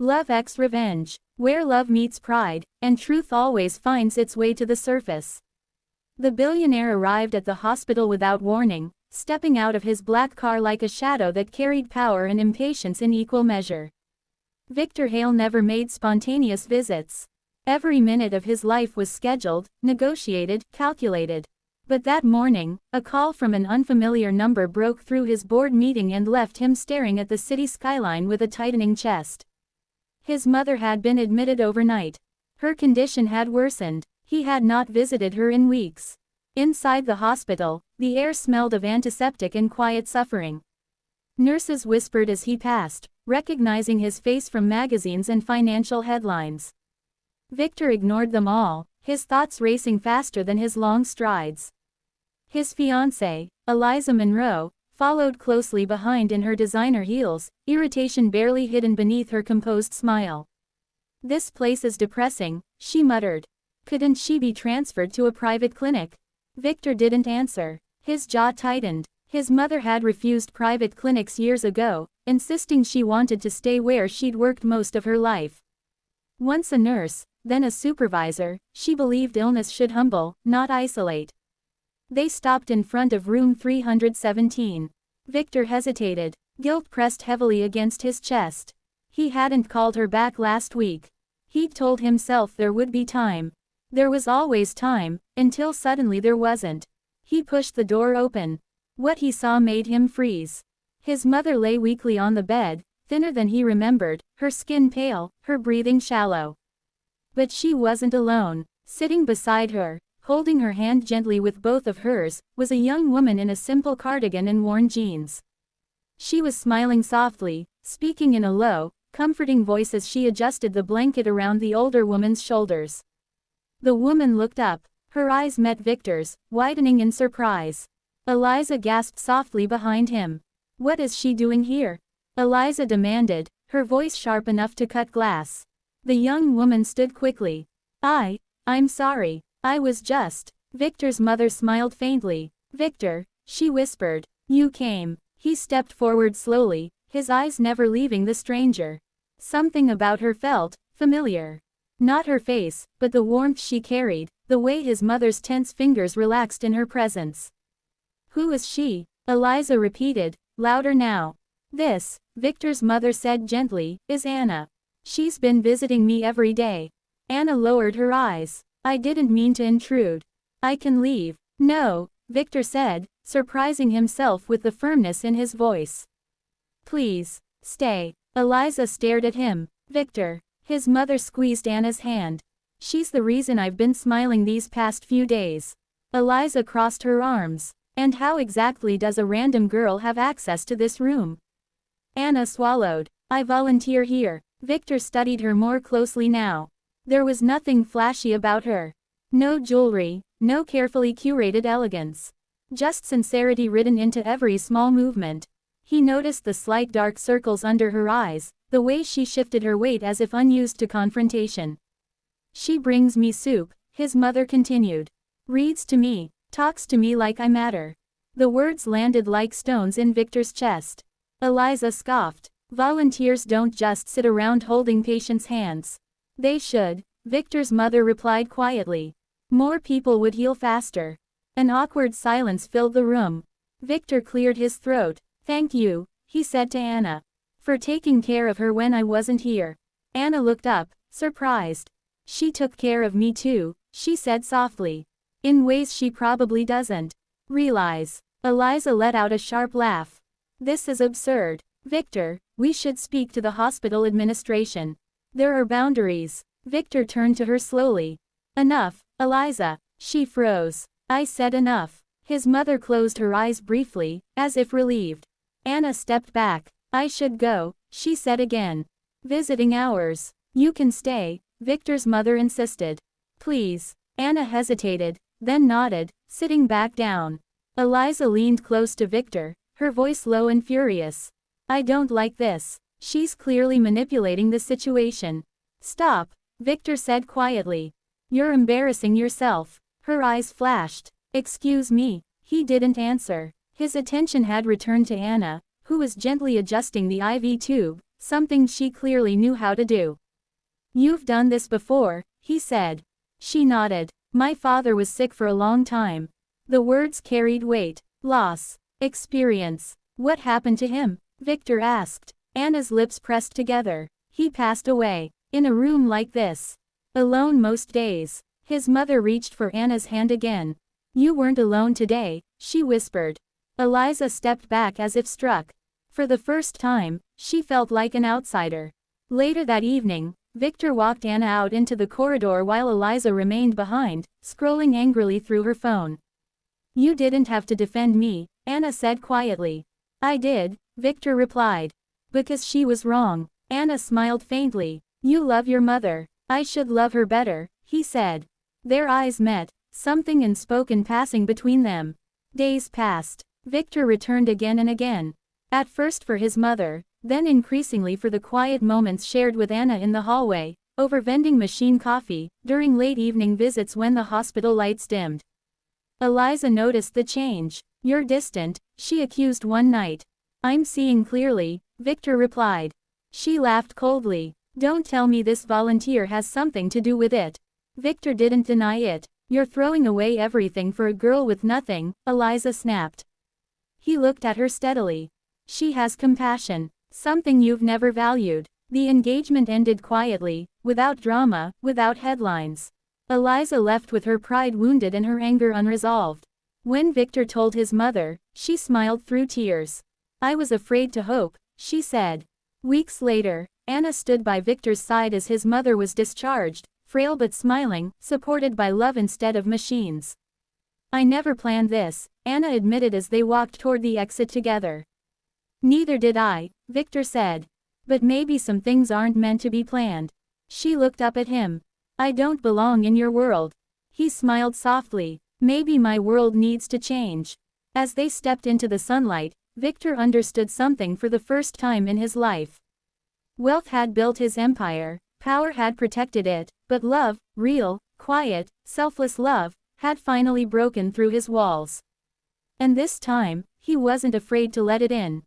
Love x Revenge, where love meets pride, and truth always finds its way to the surface. The billionaire arrived at the hospital without warning, stepping out of his black car like a shadow that carried power and impatience in equal measure. Victor Hale never made spontaneous visits. Every minute of his life was scheduled, negotiated, calculated. But that morning, a call from an unfamiliar number broke through his board meeting and left him staring at the city skyline with a tightening chest. His mother had been admitted overnight. Her condition had worsened. He had not visited her in weeks. Inside the hospital, the air smelled of antiseptic and quiet suffering. Nurses whispered as he passed, recognizing his face from magazines and financial headlines. Victor ignored them all, his thoughts racing faster than his long strides. His fiancée, Eliza Monroe, followed closely behind in her designer heels, irritation barely hidden beneath her composed smile. "This place is depressing," she muttered. Couldn't she be transferred to a private clinic? Victor didn't answer. His jaw tightened. His mother had refused private clinics years ago, insisting she wanted to stay where she'd worked most of her life. Once a nurse, then a supervisor, she believed illness should humble, not isolate. They stopped in front of room 317. Victor hesitated. Guilt pressed heavily against his chest. He hadn't called her back last week. He'd told himself there would be time. There was always time, until suddenly there wasn't. He pushed the door open. What he saw made him freeze. His mother lay weakly on the bed, thinner than he remembered, her skin pale, her breathing shallow. But she wasn't alone. Sitting beside her, holding her hand gently with both of hers, was a young woman in a simple cardigan and worn jeans. She was smiling softly, speaking in a low, comforting voice as she adjusted the blanket around the older woman's shoulders. The woman looked up. Her eyes met Victor's, widening in surprise. Eliza gasped softly behind him. "What is she doing here?" Eliza demanded, her voice sharp enough to cut glass. The young woman stood quickly. I'm sorry. I was just." Victor's mother smiled faintly. "Victor," she whispered. "You came." He stepped forward slowly, his eyes never leaving the stranger. Something about her felt familiar. Not her face, but the warmth she carried, the way his mother's tense fingers relaxed in her presence. "Who is she?" Eliza repeated, louder now. "This," Victor's mother said gently, "is Anna. She's been visiting me every day." Anna lowered her eyes. "I didn't mean to intrude. I can leave." "No," Victor said, surprising himself with the firmness in his voice. "Please, stay." Eliza stared at him. "Victor." His mother squeezed Anna's hand. "She's the reason I've been smiling these past few days." Eliza crossed her arms. "And how exactly does a random girl have access to this room?" Anna swallowed. "I volunteer here." Victor studied her more closely now. There was nothing flashy about her. No jewelry, no carefully curated elegance. Just sincerity written into every small movement. He noticed the slight dark circles under her eyes, the way she shifted her weight as if unused to confrontation. "She brings me soup," his mother continued. "Reads to me, talks to me like I matter." The words landed like stones in Victor's chest. Eliza scoffed. "Volunteers don't just sit around holding patients' hands." "They should," Victor's mother replied quietly. "More people would heal faster." An awkward silence filled the room. Victor cleared his throat. "Thank you," he said to Anna, "for taking care of her when I wasn't here." Anna looked up, surprised. "She took care of me too," she said softly. "In ways she probably doesn't realize." Eliza let out a sharp laugh. "This is absurd. Victor, we should speak to the hospital administration. There are boundaries." Victor turned to her slowly. "Enough, Eliza." She froze. "I said enough." His mother closed her eyes briefly, as if relieved. Anna stepped back. "I should go," she said again. "Visiting hours." "You can stay," Victor's mother insisted. "Please." Anna hesitated, then nodded, sitting back down. Eliza leaned close to Victor, her voice low and furious. "I don't like this. She's clearly manipulating the situation." "Stop," Victor said quietly. "You're embarrassing yourself." Her eyes flashed. "Excuse me." He didn't answer. His attention had returned to Anna, who was gently adjusting the IV tube, something she clearly knew how to do. "You've done this before," he said. She nodded. "My father was sick for a long time." The words carried weight. "Loss. Experience. What happened to him?" Victor asked. Anna's lips pressed together. "He passed away. In a room like this. Alone most days." His mother reached for Anna's hand again. "You weren't alone today," she whispered. Eliza stepped back as if struck. For the first time, she felt like an outsider. Later that evening, Victor walked Anna out into the corridor while Eliza remained behind, scrolling angrily through her phone. "You didn't have to defend me," Anna said quietly. "I did," Victor replied. "Because she was wrong." Anna smiled faintly. "You love your mother. I should love her better," he said. Their eyes met, something unspoken passing between them. Days passed. Victor returned again and again. At first for his mother, then increasingly for the quiet moments shared with Anna in the hallway, over vending machine coffee, during late evening visits when the hospital lights dimmed. Eliza noticed the change. "You're distant," she accused one night. "I'm seeing clearly," Victor replied. She laughed coldly. "Don't tell me this volunteer has something to do with it." Victor didn't deny it. "You're throwing away everything for a girl with nothing," Eliza snapped. He looked at her steadily. "She has compassion. Something you've never valued." The engagement ended quietly, without drama, without headlines. Eliza left with her pride wounded and her anger unresolved. When Victor told his mother, she smiled through tears. "I was afraid to hope," she said. Weeks later, Anna stood by Victor's side as his mother was discharged, frail but smiling, supported by love instead of machines. "I never planned this," Anna admitted as they walked toward the exit together. "Neither did I," Victor said. "But maybe some things aren't meant to be planned." She looked up at him. "I don't belong in your world." He smiled softly. "Maybe my world needs to change." As they stepped into the sunlight, Victor understood something for the first time in his life. Wealth had built his empire, power had protected it, but love, real, quiet, selfless love, had finally broken through his walls. And this time, he wasn't afraid to let it in.